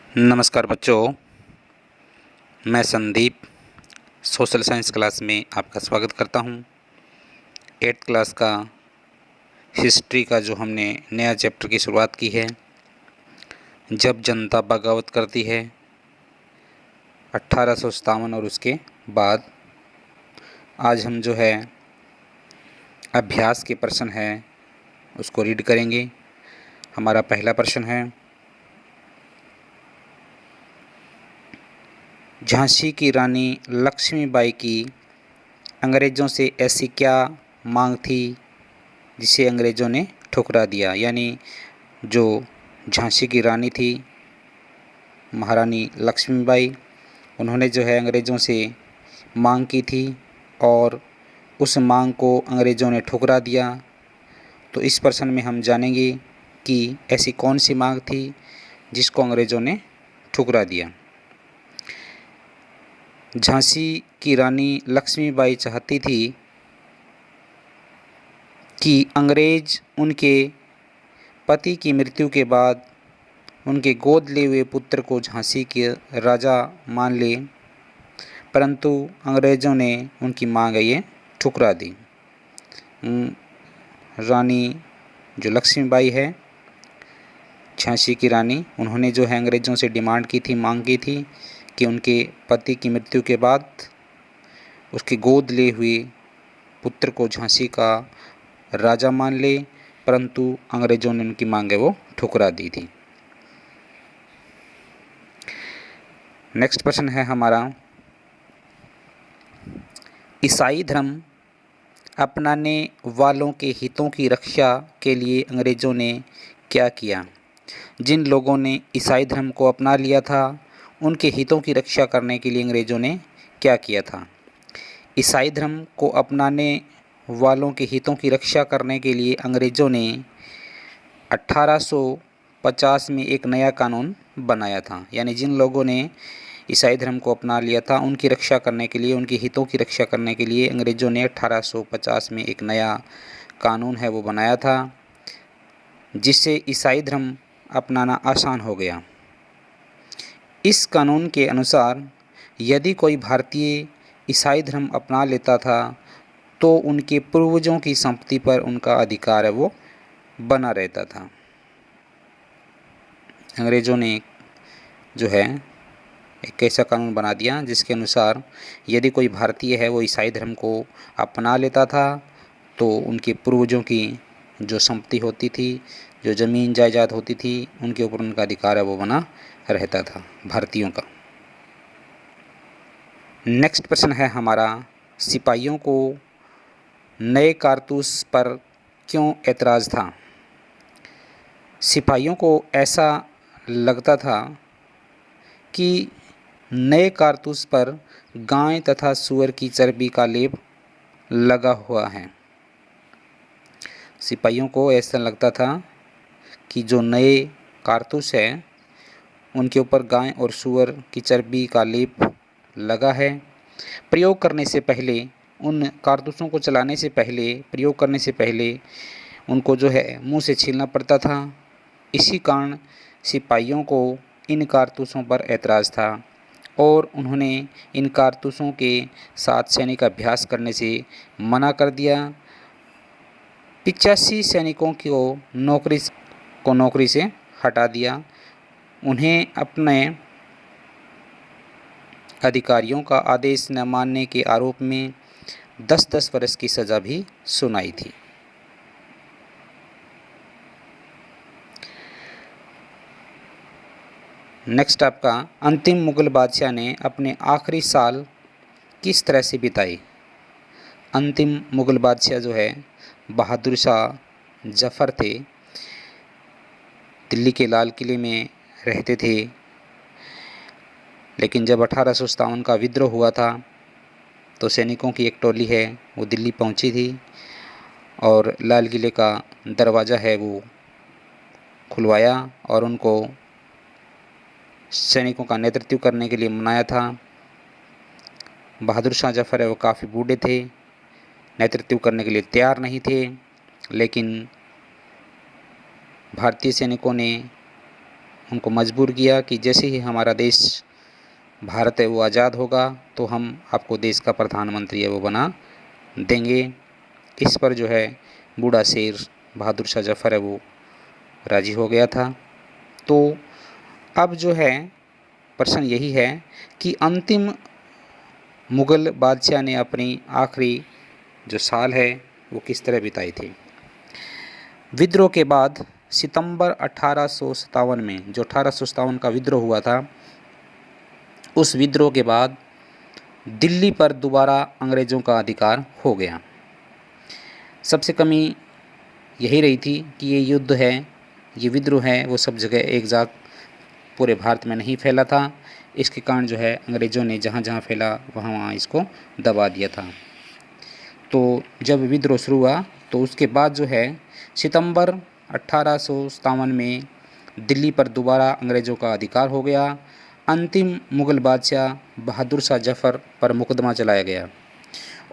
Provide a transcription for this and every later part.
नमस्कार बच्चों, मैं संदीप सोशल साइंस क्लास में आपका स्वागत करता हूं। 8th क्लास का हिस्ट्री का जो हमने नया चैप्टर की शुरुआत की है, जब जनता बगावत करती है, 1857 और उसके बाद। आज हम जो है अभ्यास के प्रश्न है उसको रीड करेंगे। हमारा पहला प्रश्न है, झांसी की रानी लक्ष्मीबाई की अंग्रेज़ों से ऐसी क्या मांग थी जिसे अंग्रेज़ों ने ठुकरा दिया। यानी जो झांसी की रानी थी महारानी लक्ष्मीबाई, उन्होंने जो है अंग्रेज़ों से मांग की थी और उस मांग को अंग्रेज़ों ने ठुकरा दिया। तो इस प्रश्न में हम जानेंगे कि ऐसी कौन सी मांग थी जिसको अंग्रेज़ों ने ठुकरा दिया। झांसी की रानी लक्ष्मीबाई चाहती थी कि अंग्रेज़ उनके पति की मृत्यु के बाद उनके गोद लिए हुए पुत्र को झांसी के राजा मान ले, परंतु अंग्रेज़ों ने उनकी मांग ये ठुकरा दी। रानी जो लक्ष्मीबाई है, झांसी की रानी, उन्होंने जो है अंग्रेज़ों से डिमांड की थी, मांग की थी कि उनके पति की मृत्यु के बाद उसके गोद लिए हुए पुत्र को झांसी का राजा मान ले, परंतु अंग्रेज़ों ने उनकी मांग वो ठुकरा दी थी। नेक्स्ट प्रश्न है हमारा, ईसाई धर्म अपनाने वालों के हितों की रक्षा के लिए अंग्रेज़ों ने क्या किया। जिन लोगों ने ईसाई धर्म को अपना लिया था, उनके हितों की रक्षा करने के लिए अंग्रेज़ों ने क्या किया था। ईसाई धर्म को अपनाने वालों के हितों की रक्षा करने के लिए अंग्रेज़ों ने 1850 में एक नया कानून बनाया था। यानी जिन लोगों ने ईसाई धर्म को अपना लिया था, उनकी रक्षा करने के लिए, उनके हितों की रक्षा करने के लिए अंग्रेज़ों ने 1850 में एक नया कानून है वो बनाया था, जिससे ईसाई धर्म अपनाना आसान हो गया। इस कानून के अनुसार यदि कोई भारतीय ईसाई धर्म अपना लेता था तो उनके पूर्वजों की संपत्ति पर उनका अधिकार है वो बना रहता था। अंग्रेज़ों ने जो है एक ऐसा कानून बना दिया जिसके अनुसार यदि कोई भारतीय है वो ईसाई धर्म को अपना लेता था तो उनके पूर्वजों की जो संपत्ति होती थी, जो ज़मीन जायदाद होती थी, उनके ऊपर उनका अधिकार है वो बना रहता था भारतीयों का। नेक्स्ट प्रश्न है हमारा, सिपाहियों को नए कारतूस पर क्यों ऐतराज़ था। सिपाहियों को ऐसा लगता था कि नए कारतूस पर गाय तथा सूअर की चर्बी का लेप लगा हुआ है। सिपाहियों को ऐसा लगता था कि जो नए कारतूस है उनके ऊपर गाय और सूअर की चर्बी का लेप लगा है। प्रयोग करने से पहले, उन कारतूसों को चलाने से पहले, प्रयोग करने से पहले उनको जो है मुंह से छीलना पड़ता था। इसी कारण सिपाहियों को इन कारतूसों पर ऐतराज़ था और उन्होंने इन कारतूसों के साथ सैनिक अभ्यास करने से मना कर दिया। 85 सैनिकों को नौकरी से हटा दिया। उन्हें अपने अधिकारियों का आदेश न मानने के आरोप में 10-10 वर्ष की सज़ा भी सुनाई थी। नेक्स्ट आपका, अंतिम मुग़ल बादशाह ने अपने आखिरी साल किस तरह से बिताए। अंतिम मुग़ल बादशाह जो है बहादुर शाह जफ़र थे। दिल्ली के लाल किले में रहते थे, लेकिन जब 1857 का विद्रोह हुआ था तो सैनिकों की एक टोली है वो दिल्ली पहुंची थी और लाल किले का दरवाज़ा है वो खुलवाया और उनको सैनिकों का नेतृत्व करने के लिए मनाया था। बहादुर शाह जफ़र है वो काफ़ी बूढ़े थे, नेतृत्व करने के लिए तैयार नहीं थे, लेकिन भारतीय सैनिकों ने उनको मजबूर किया कि जैसे ही हमारा देश भारत है वो आज़ाद होगा तो हम आपको देश का प्रधानमंत्री है वो बना देंगे। इस पर जो है बूढ़ा शेर बहादुर शाह जफ़र है वो राज़ी हो गया था। तो अब जो है प्रश्न यही है कि अंतिम मुग़ल बादशाह ने अपनी आखिरी जो साल है वो किस तरह बिताई थी। विद्रोह के बाद सितंबर 1857 में, जो 1857 का विद्रोह हुआ था, उस विद्रोह के बाद दिल्ली पर दोबारा अंग्रेज़ों का अधिकार हो गया। सबसे कमी यही रही थी कि ये युद्ध है, ये विद्रोह है, वो सब जगह एक साथ पूरे भारत में नहीं फैला था। इसके कारण जो है अंग्रेज़ों ने जहाँ जहाँ फैला वहाँ वहाँ इसको दबा दिया था। तो जब विद्रोह शुरू हुआ तो उसके बाद जो है सितंबर 1857 में दिल्ली पर दोबारा अंग्रेज़ों का अधिकार हो गया। अंतिम मुग़ल बादशाह बहादुर शाह जफ़र पर मुकदमा चलाया गया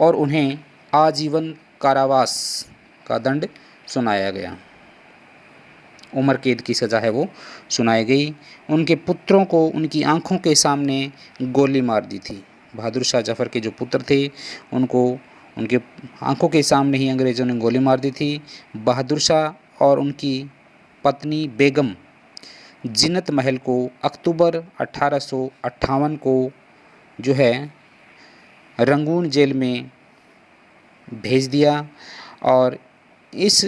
और उन्हें आजीवन कारावास का दंड सुनाया गया। उम्र कैद की सज़ा है वो सुनाई गई। उनके पुत्रों को उनकी आंखों के सामने गोली मार दी थी। बहादुर शाह जफ़र के जो पुत्र थे उनको उनके आंखों के सामने ही अंग्रेज़ों ने गोली मार दी थी। बहादुर शाह और उनकी पत्नी बेगम जिन्नत महल को अक्टूबर 1858 को जो है रंगून जेल में भेज दिया और इस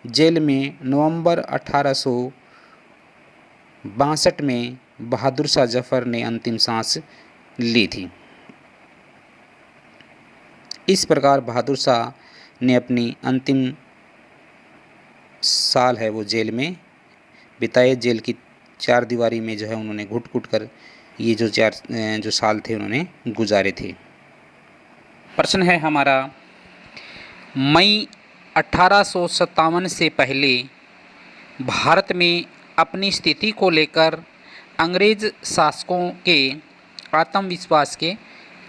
जेल में नवंबर 1862 में बहादुर शाह जफ़र ने अंतिम सांस ली थी। इस प्रकार बहादुर शाह ने अपनी अंतिम साल है वो जेल में बिताए। जेल की चार दीवारी में जो है उन्होंने घुट घुट कर ये जो साल थे उन्होंने गुजारे थे। प्रश्न है हमारा, मई 1857 से पहले भारत में अपनी स्थिति को लेकर अंग्रेज़ शासकों के आत्मविश्वास के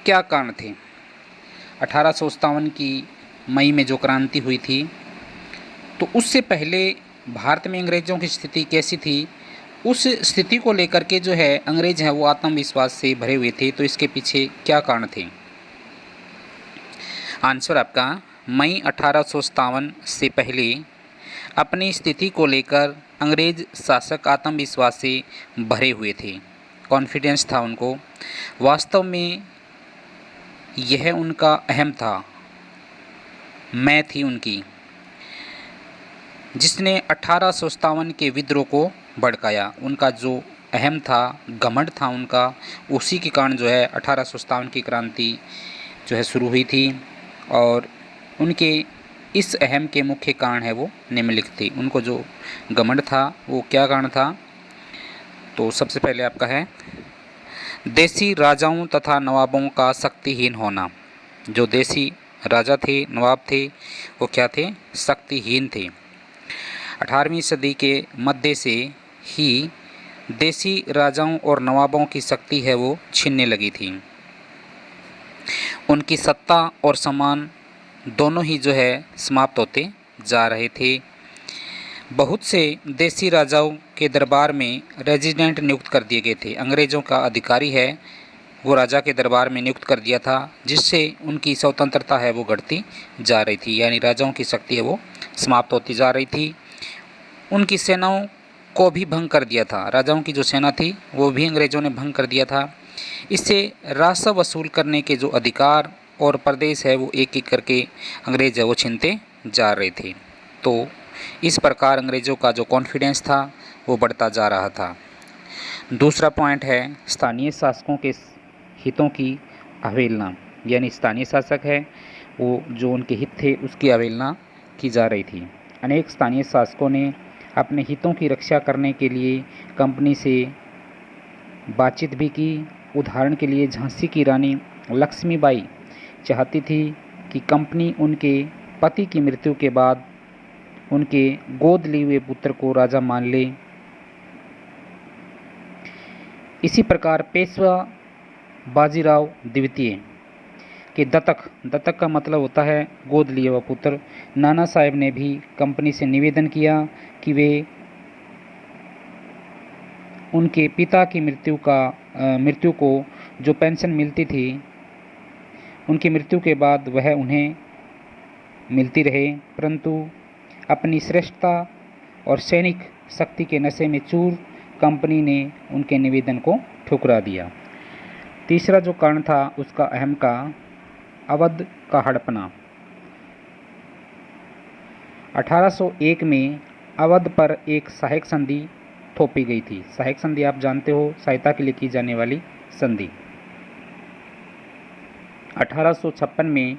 क्या कारण थे। 1857 की मई में जो क्रांति हुई थी तो उससे पहले भारत में अंग्रेज़ों की स्थिति कैसी थी, उस स्थिति को लेकर के जो है अंग्रेज़ हैं वो आत्मविश्वास से भरे हुए थे। तो इसके पीछे क्या कारण थे। आंसर आपका मई 1857 से पहले अपनी स्थिति को लेकर अंग्रेज़ शासक आत्मविश्वास से भरे हुए थे। कॉन्फिडेंस था उनको। वास्तव में यह उनका अहम था, मैं थी उनकी, जिसने 1857 के विद्रोह को भड़काया। उनका जो अहम था, घमंड था उनका, उसी के कारण जो है 1857 की क्रांति जो है शुरू हुई थी। और उनके इस अहम के मुख्य कारण है वो निम्नलिखित थे। उनको जो घमंड था वो क्या कारण था, तो सबसे पहले आपका है देसी राजाओं तथा नवाबों का शक्तिहीन होना। जो देसी राजा थे, नवाब थे, वो क्या थे, शक्तिहीन थे। 18वीं सदी के मध्य से ही देसी राजाओं और नवाबों की शक्ति है वो छिनने लगी थी। उनकी सत्ता और सम्मान दोनों ही जो है समाप्त होते जा रहे थे। बहुत से देसी राजाओं के दरबार में रेजिडेंट नियुक्त कर दिए गए थे। अंग्रेज़ों का अधिकारी है वो राजा के दरबार में नियुक्त कर दिया था, जिससे उनकी स्वतंत्रता है वो घटती जा रही थी, यानी राजाओं की शक्ति है वो समाप्त होती जा रही थी। उनकी सेनाओं को भी भंग कर दिया था। राजाओं की जो सेना थी वो भी अंग्रेज़ों ने भंग कर दिया था। इससे राजस्व वसूल करने के जो अधिकार और प्रदेश है वो एक एक करके अंग्रेज़ है वो छीनते जा रहे थे। तो इस प्रकार अंग्रेज़ों का जो कॉन्फिडेंस था वो बढ़ता जा रहा था। दूसरा पॉइंट है स्थानीय शासकों के हितों की अवहेलना, यानी स्थानीय शासक है वो जो उनके हित थे उसकी अवहेलना की जा रही थी। अनेक स्थानीय शासकों ने अपने हितों की रक्षा करने के लिए कंपनी से बातचीत भी की। उदाहरण के लिए झांसी की रानी लक्ष्मीबाई चाहती थी कि कंपनी उनके पति की मृत्यु के बाद उनके गोद लिए हुए पुत्र को राजा मान ले। इसी प्रकार पेशवा बाजीराव द्वितीय के दत्तक का मतलब होता है गोद लिया हुआ पुत्र, नाना साहब ने भी कंपनी से निवेदन किया कि वे उनके पिता की मृत्यु को जो पेंशन मिलती थी, उनकी मृत्यु के बाद वह उन्हें मिलती रहे, परंतु अपनी श्रेष्ठता और सैनिक शक्ति के नशे में चूर कंपनी ने उनके निवेदन को ठुकरा दिया। तीसरा जो कारण था उसका अहम का अवध का हड़पना। 1801 में अवध पर एक सहायक संधि थोपी गई थी। सहायक संधि आप जानते हो, सहायता के लिए की जाने वाली संधि। 1856 में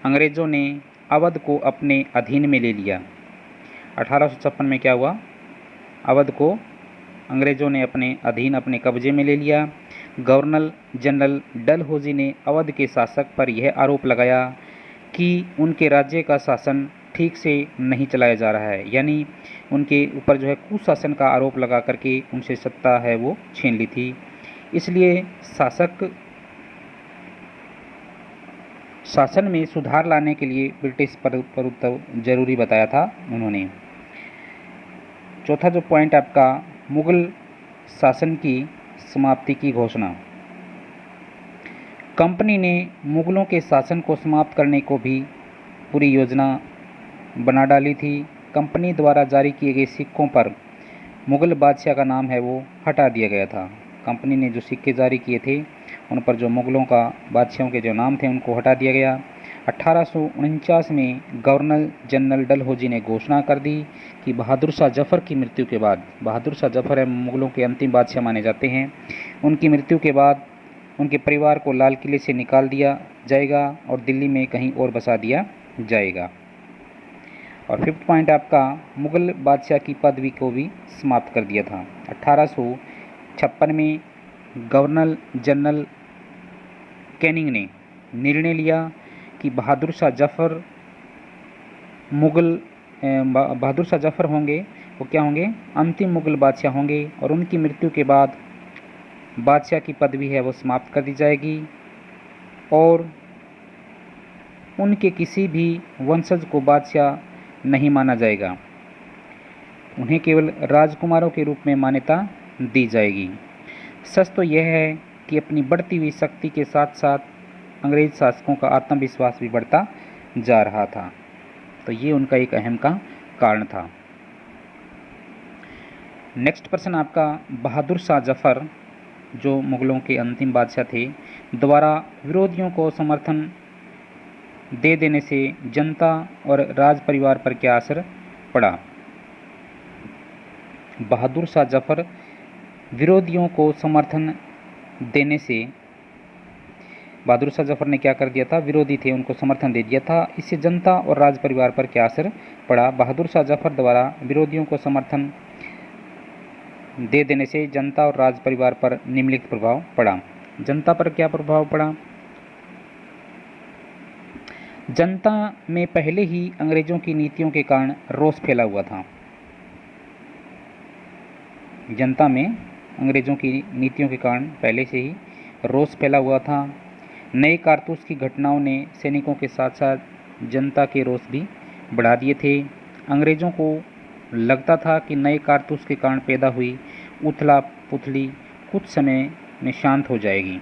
अंग्रेज़ों ने अवध को अपने अधीन में ले लिया। 1856 में क्या हुआ? अवध को अंग्रेज़ों ने अपने अधीन, अपने कब्जे में ले लिया। गवर्नर जनरल डलहौजी ने अवध के शासक पर यह आरोप लगाया कि उनके राज्य का शासन ठीक से नहीं चलाया जा रहा है, यानी उनके ऊपर जो है कुशासन का आरोप लगा करके उनसे सत्ता है वो छीन ली थी। इसलिए शासन में सुधार लाने के लिए ब्रिटिश प्रभुत्व जरूरी बताया था उन्होंने। चौथा जो पॉइंट आपका, मुगल शासन की समाप्ति की घोषणा। कंपनी ने मुगलों के शासन को समाप्त करने को भी पूरी योजना बना डाली थी। कंपनी द्वारा जारी किए गए सिक्कों पर मुगल बादशाह का नाम है वो हटा दिया गया था। कंपनी ने जो सिक्के जारी किए थे उन पर जो मुगलों का बादशाहों के जो नाम थे उनको हटा दिया गया। 1849 में गवर्नर जनरल डलहौजी ने घोषणा कर दी कि बहादुर शाह जफ़र की मृत्यु के बाद, बहादुर शाह जफ़र है मुगलों के अंतिम बादशाह माने जाते हैं, उनकी मृत्यु के बाद उनके परिवार को लाल किले से निकाल दिया जाएगा और दिल्ली में कहीं और बसा दिया जाएगा। और फिफ्थ पॉइंट आपका, मुगल बादशाह की पदवी को भी समाप्त कर दिया था। 1856 में गवर्नर जनरल कैनिंग ने निर्णय लिया कि बहादुर शाह जफ़र होंगे, वो क्या होंगे? अंतिम मुगल बादशाह होंगे और उनकी मृत्यु के बाद बादशाह की पदवी है वो समाप्त कर दी जाएगी और उनके किसी भी वंशज को बादशाह नहीं माना जाएगा, उन्हें केवल राजकुमारों के रूप में मान्यता दी जाएगी। सच तो यह है कि अपनी बढ़ती हुई शक्ति के साथ साथ अंग्रेज शासकों का आत्मविश्वास भी बढ़ता जा रहा था, तो ये उनका एक अहम का कारण था। नेक्स्ट प्रश्न आपका, बहादुर शाह जफ़र जो मुगलों के अंतिम बादशाह थे द्वारा विरोधियों को समर्थन दे देने से जनता और राज परिवार पर क्या असर पड़ा? बहादुर शाह जफ़र विरोधियों को समर्थन देने से, बहादुर शाह जफ़र ने क्या कर दिया था? विरोधी थे उनको समर्थन दे दिया था, इससे जनता और राज परिवार पर क्या असर पड़ा? बहादुर शाह जफ़र द्वारा विरोधियों को समर्थन दे देने से जनता और राज परिवार पर निम्नलिखित प्रभाव पड़ा। जनता पर क्या प्रभाव पड़ा? जनता में पहले ही अंग्रेजों की नीतियों के कारण रोष फैला हुआ था। जनता में अंग्रेजों की नीतियों के कारण पहले से ही रोष फैला हुआ था। नए कारतूस की घटनाओं ने सैनिकों के साथ साथ जनता के रोष भी बढ़ा दिए थे। अंग्रेजों को लगता था कि नए कारतूस के कारण पैदा हुई उथला पुथली कुछ समय में शांत हो जाएगी,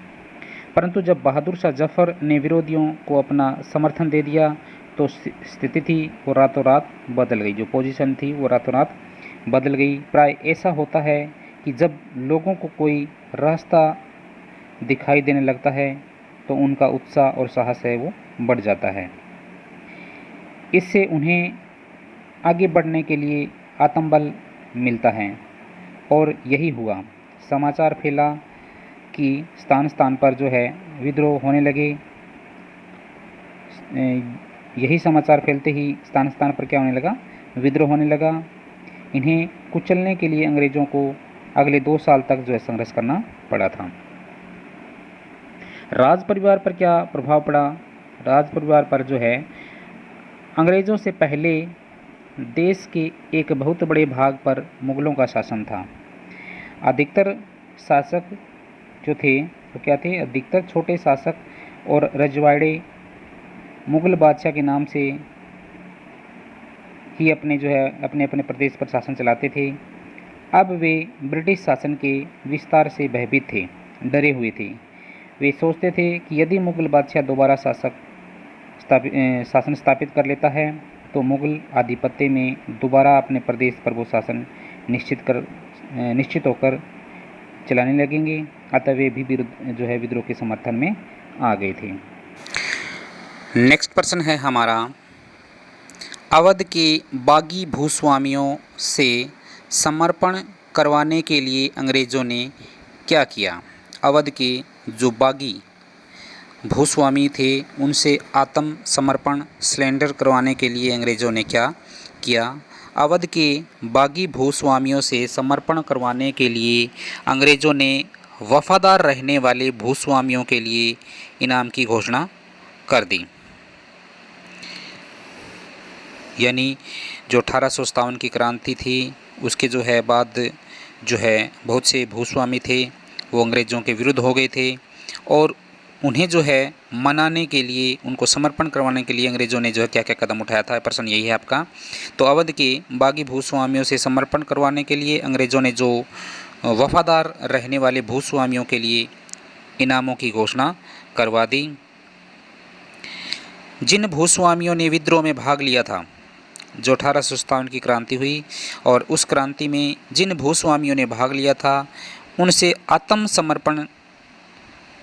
परंतु जब बहादुर शाह जफ़र ने विरोधियों को अपना समर्थन दे दिया तो स्थिति थी वो रातों रात बदल गई, जो पोजीशन थी वो रातों रात बदल गई। प्राय ऐसा होता है कि जब लोगों को कोई रास्ता दिखाई देने लगता है तो उनका उत्साह और साहस है वो बढ़ जाता है, इससे उन्हें आगे बढ़ने के लिए आत्मबल मिलता है। और यही हुआ, समाचार फैला कि स्थान स्थान पर जो है विद्रोह होने लगे। यही समाचार फैलते ही स्थान स्थान पर क्या होने लगा? विद्रोह होने लगा। इन्हें कुचलने के लिए अंग्रेज़ों को अगले 2 साल तक जो है संघर्ष करना पड़ा था। राज परिवार पर क्या प्रभाव पड़ा? राज परिवार पर जो है अंग्रेज़ों से पहले देश के एक बहुत बड़े भाग पर मुगलों का शासन था। अधिकतर शासक जो थे वो क्या थे? अधिकतर छोटे शासक और रजवाड़े मुगल बादशाह के नाम से ही अपने जो है अपने अपने प्रदेश पर शासन चलाते थे। अब वे ब्रिटिश शासन के विस्तार से भयभीत थे, डरे हुए थे। वे सोचते थे कि यदि मुग़ल बादशाह दोबारा शासन स्थापित कर लेता है तो मुग़ल आधिपत्य में दोबारा अपने प्रदेश पर वो शासन निश्चित होकर चलाने लगेंगे। अतः वे भी विद्रोह के समर्थन में आ गए थे। नेक्स्ट प्रश्न है हमारा, अवध के बागी भूस्वामियों से समर्पण करवाने के लिए अंग्रेज़ों ने क्या किया? अवध के जो बागी भूस्वामी थे उनसे आत्मसमर्पण सरेंडर करवाने के लिए अंग्रेज़ों ने क्या किया? अवध के बागी भूस्वामियों से समर्पण करवाने के लिए अंग्रेज़ों ने वफादार रहने वाले भूस्वामियों के लिए इनाम की घोषणा कर दी। यानी जो 1857 की क्रांति थी उसके बाद बहुत से भूस्वामी थे वो अंग्रेज़ों के विरुद्ध हो गए थे और उन्हें मनाने के लिए, उनको समर्पण करवाने के लिए अंग्रेज़ों ने क्या क्या कदम उठाया था। प्रश्न यही है आपका। तो अवध के बागी भूस्वामियों से समर्पण करवाने के लिए अंग्रेज़ों ने जो वफादार रहने वाले भूस्वामियों के लिए इनामों की घोषणा करवा दी। जिन भूस्वामियों ने विद्रोह में भाग लिया था, जो 1857 की क्रांति हुई और उस क्रांति में जिन भूस्वामियों ने भाग लिया था उनसे आत्मसमर्पण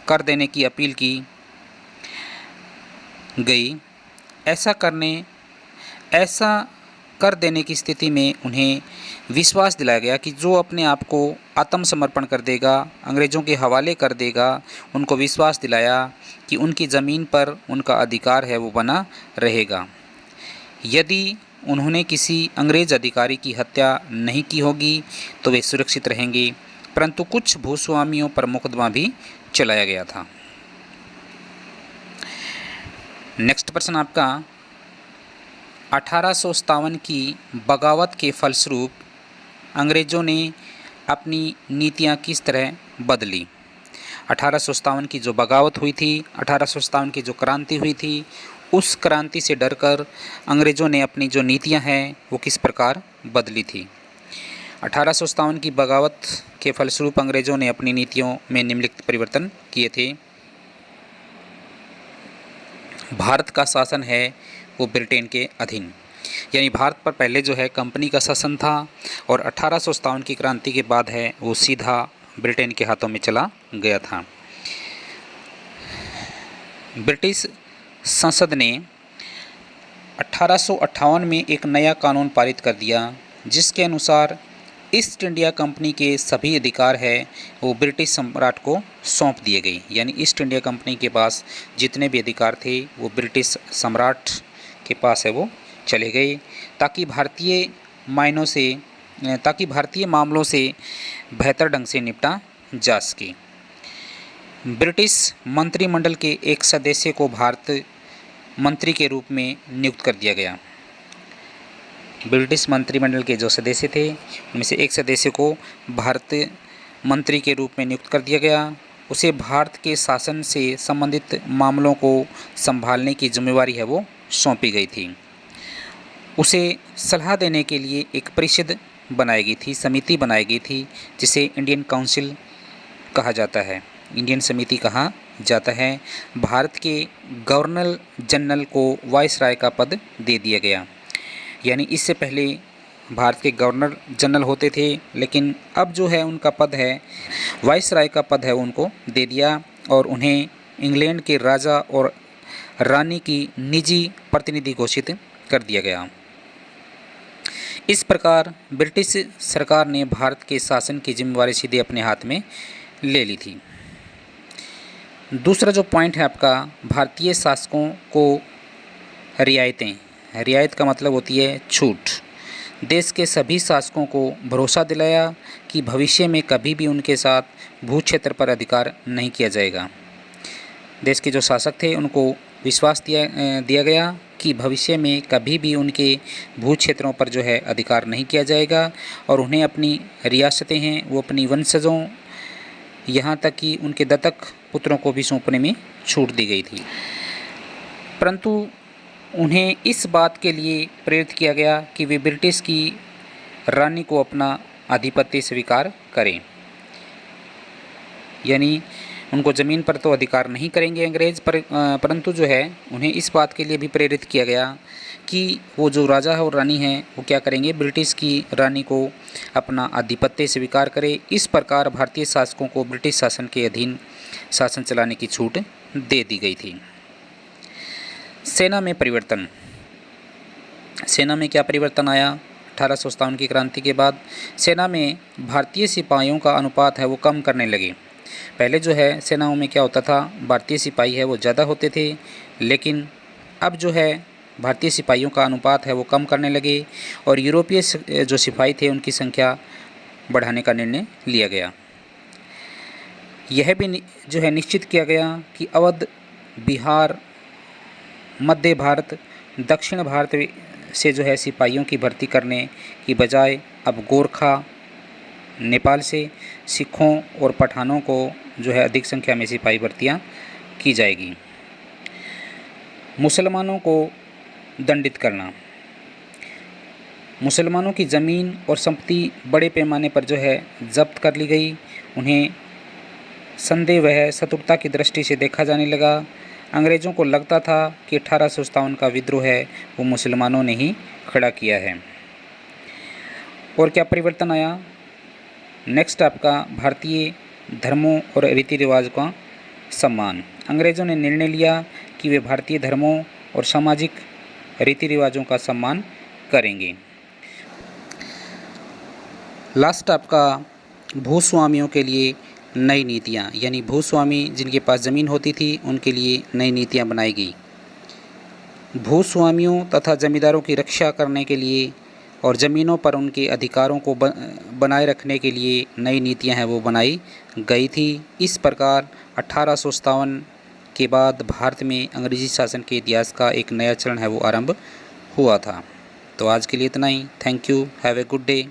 कर देने की अपील की गई। ऐसा कर देने की स्थिति में उन्हें विश्वास दिलाया गया कि जो अपने आप को आत्मसमर्पण कर देगा, अंग्रेज़ों के हवाले कर देगा, उनको विश्वास दिलाया कि उनकी ज़मीन पर उनका अधिकार है वो बना रहेगा। यदि उन्होंने किसी अंग्रेज़ अधिकारी की हत्या नहीं की होगी तो वे सुरक्षित रहेंगे। परंतु कुछ भूस्वामियों पर मुकदमा भी चलाया गया था। नेक्स्ट प्रश्न आपका, 1857 की बगावत के फलस्वरूप अंग्रेज़ों ने अपनी नीतियां किस तरह बदली? 1857 की जो बगावत हुई थी, 1857 की जो क्रांति हुई थी, उस क्रांति से डरकर अंग्रेज़ों ने अपनी जो नीतियां हैं वो किस प्रकार बदली थी? 1857 की बगावत के फलस्वरूप अंग्रेज़ों ने अपनी नीतियों में निम्नलिखित परिवर्तन किए थे। भारत का शासन है वो ब्रिटेन के अधीन, यानी भारत पर पहले कंपनी का शासन था और 1857 की क्रांति के बाद वो सीधा ब्रिटेन के हाथों में चला गया था। ब्रिटिश संसद ने 1858 में एक नया कानून पारित कर दिया जिसके अनुसार ईस्ट इंडिया कंपनी के सभी अधिकार वो ब्रिटिश सम्राट को सौंप दिए गए। यानी ईस्ट इंडिया कंपनी के पास जितने भी अधिकार थे वो ब्रिटिश सम्राट के पास वो चले गए, ताकि भारतीय मामलों से बेहतर ढंग से निपटा जा सके। ब्रिटिश मंत्रिमंडल के एक सदस्य को भारत मंत्री के रूप में नियुक्त कर दिया गया। ब्रिटिश मंत्रिमंडल के जो सदस्य थे उनमें से एक सदस्य को भारत मंत्री के रूप में नियुक्त कर दिया गया। उसे भारत के शासन से संबंधित मामलों को संभालने की जिम्मेवारी वो सौंपी गई थी। उसे सलाह देने के लिए एक परिषद बनाई गई थी, समिति बनाई गई थी, जिसे इंडियन काउंसिल कहा जाता है, इंडियन समिति कहा जाता है। भारत के गवर्नर जनरल को वाइसराय का पद दे दिया गया। यानी इससे पहले भारत के गवर्नर जनरल होते थे, लेकिन अब उनका पद वाइसराय का पद उनको दे दिया और उन्हें इंग्लैंड के राजा और रानी की निजी प्रतिनिधि घोषित कर दिया गया। इस प्रकार ब्रिटिश सरकार ने भारत के शासन की जिम्मेवारी सीधे अपने हाथ में ले ली थी। दूसरा जो पॉइंट है आपका, भारतीय शासकों को रियायतें। रियायत का मतलब होती है छूट। देश के सभी शासकों को भरोसा दिलाया कि भविष्य में कभी भी उनके साथ भू क्षेत्र पर अधिकार नहीं किया जाएगा। देश के जो शासक थे उनको विश्वास दिया गया कि भविष्य में कभी भी उनके भू क्षेत्रों पर अधिकार नहीं किया जाएगा और उन्हें अपनी रियासतें वो अपनी वंशजों, यहाँ तक कि उनके दत्तक पुत्रों को भी सौंपने में छूट दी गई थी। परंतु उन्हें इस बात के लिए प्रेरित किया गया कि वे ब्रिटिश की रानी को अपना आधिपत्य स्वीकार करें, यानी उनको ज़मीन पर तो अधिकार नहीं करेंगे अंग्रेज़, परंतु जो है उन्हें इस बात के लिए भी प्रेरित किया गया कि वो जो राजा है और रानी है वो क्या करेंगे, ब्रिटिश की रानी को अपना आधिपत्य स्वीकार करे। इस प्रकार भारतीय शासकों को ब्रिटिश शासन के अधीन शासन चलाने की छूट दे दी गई थी। सेना में परिवर्तन। सेना में क्या परिवर्तन आया? 1857 की क्रांति के बाद सेना में भारतीय सिपाहियों का अनुपात है वो कम करने लगे। पहले जो है सेनाओं में क्या होता था, भारतीय सिपाही है वो ज़्यादा होते थे, लेकिन अब जो है भारतीय सिपाहियों का अनुपात है वो कम करने लगे और यूरोपीय जो सिपाही थे उनकी संख्या बढ़ाने का निर्णय लिया गया। यह भी जो है निश्चित किया गया कि अवध, बिहार, मध्य भारत, दक्षिण भारत से जो है सिपाहियों की भर्ती करने की बजाय अब गोरखा, नेपाल से सिखों और पठानों को जो है अधिक संख्या में सिपाही भर्तियाँ की जाएगी। मुसलमानों को दंडित करना। मुसलमानों की ज़मीन और संपत्ति बड़े पैमाने पर जो है जब्त कर ली गई। उन्हें संदेह व शत्रुता की दृष्टि से देखा जाने लगा। अंग्रेज़ों को लगता था कि 1857 का विद्रोह है वो मुसलमानों ने ही खड़ा किया है। और क्या परिवर्तन आया? नेक्स्ट आपका भारतीय धर्मों और रीति रिवाज का सम्मान। अंग्रेज़ों ने निर्णय लिया कि वे भारतीय धर्मों और सामाजिक रीति रिवाजों का सम्मान करेंगे। लास्ट आपका भूस्वामियों के लिए नई नीतियाँ, यानी भूस्वामी जिनके पास ज़मीन होती थी उनके लिए नई नीतियाँ बनाई गई। भूस्वामियों तथा जमींदारों की रक्षा करने के लिए और ज़मीनों पर उनके अधिकारों को बनाए रखने के लिए नई नीतियां हैं वो बनाई गई थी। इस प्रकार 1857 के बाद भारत में अंग्रेज़ी शासन के इतिहास का एक नया चरण है वो आरंभ हुआ था। तो आज के लिए इतना ही। Thank you. Have a good day.